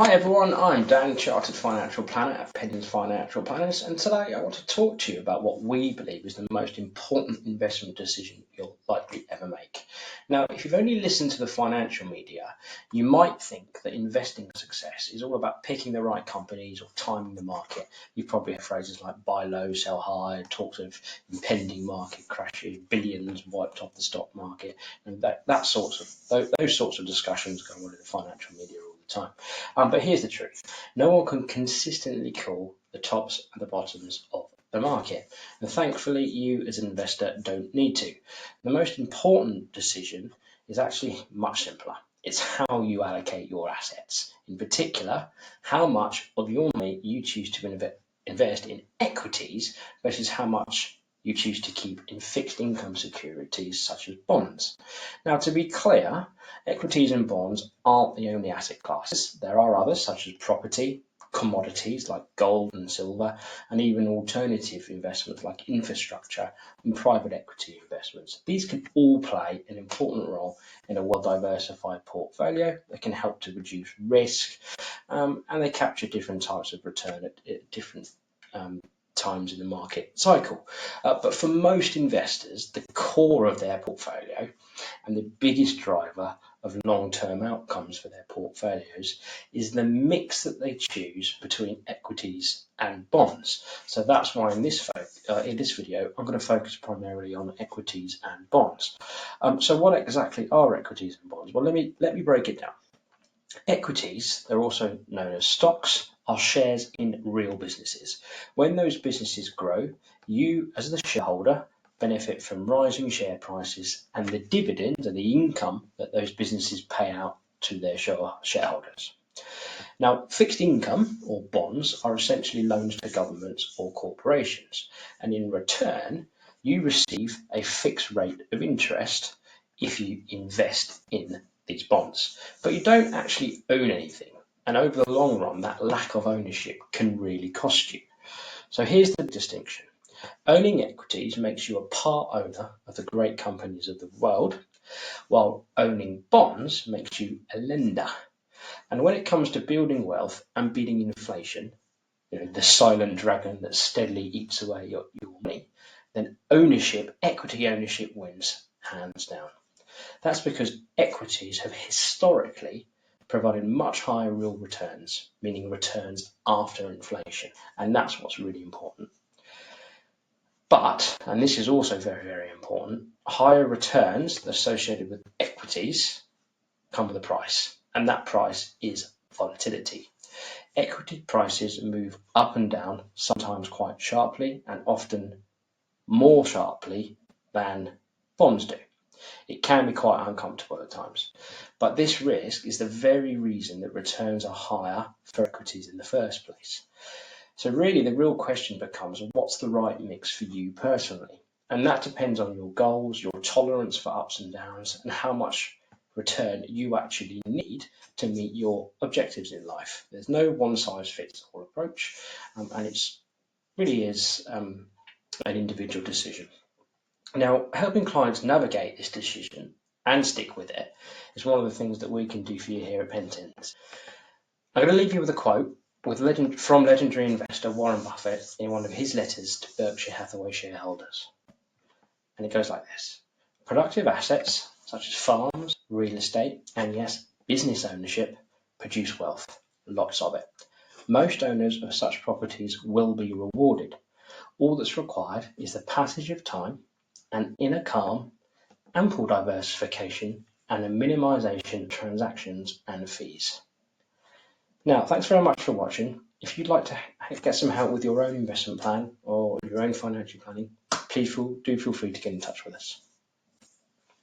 Hi everyone, I'm Dan, Chartered Financial Planner at Pentins Financial Planners, and today I want to talk to you about what we believe is the most important investment decision you'll likely ever make. Now, if you've only listened to the financial media, you might think that investing success is all about picking the right companies or timing the market. You've probably heard phrases like buy low, sell high, talks of impending market crashes, billions wiped off the stock market, and those sorts of discussions go on in the financial media all the time. But here's the truth. No one can consistently call the tops and the bottoms of the market. And thankfully, you as an investor don't need to. The most important decision is actually much simpler. It's how you allocate your assets. In particular, how much of your money you choose to invest in equities versus how much you choose to keep in fixed income securities such as bonds. Now, to be clear, equities and bonds aren't the only asset classes. There are others such as property, commodities like gold and silver, and even alternative investments like infrastructure and private equity investments. These can all play an important role in a well-diversified portfolio that can help to reduce risk, and they capture different types of return at different times in the market cycle. But for most investors, the core of their portfolio and the biggest driver of long-term outcomes for their portfolios is the mix that they choose between equities and bonds. So that's why in this video, I'm going to focus primarily on equities and bonds. So what exactly are equities and bonds? Well, let me break it down. Equities, they're also known as stocks, are shares in real businesses. When those businesses grow, you as the shareholder benefit from rising share prices and the dividends and the income that those businesses pay out to their shareholders. Now, fixed income or bonds are essentially loans to governments or corporations, and in return, you receive a fixed rate of interest if you invest in these bonds. But you don't actually own anything, and over the long run, that lack of ownership can really cost you. So here's the distinction. Owning equities makes you a part owner of the great companies of the world, while owning bonds makes you a lender. And when it comes to building wealth and beating inflation, the silent dragon that steadily eats away your money, then equity ownership wins hands down. That's because equities have historically provided much higher real returns, meaning returns after inflation, and that's what's really important. But, and this is also very, very important, higher returns associated with equities come with a price, and that price is volatility. Equity prices move up and down, sometimes quite sharply, and often more sharply than bonds do. It can be quite uncomfortable at times, but this risk is the very reason that returns are higher for equities in the first place. So really the real question becomes, what's the right mix for you personally? And that depends on your goals, your tolerance for ups and downs, and how much return you actually need to meet your objectives in life. There's no one-size-fits-all approach, and it really is an individual decision. Now, helping clients navigate this decision and stick with it is one of the things that we can do for you here at Pentins. I'm going to leave you with a quote from legendary investor Warren Buffett in one of his letters to Berkshire Hathaway shareholders. And it goes like this. Productive assets, such as farms, real estate, and yes, business ownership, produce wealth, lots of it. Most owners of such properties will be rewarded. All that's required is the passage of time, an inner calm, ample diversification, and a minimization of transactions and fees. Now, thanks very much for watching. If you'd like to get some help with your own investment plan or your own financial planning, please do feel free to get in touch with us.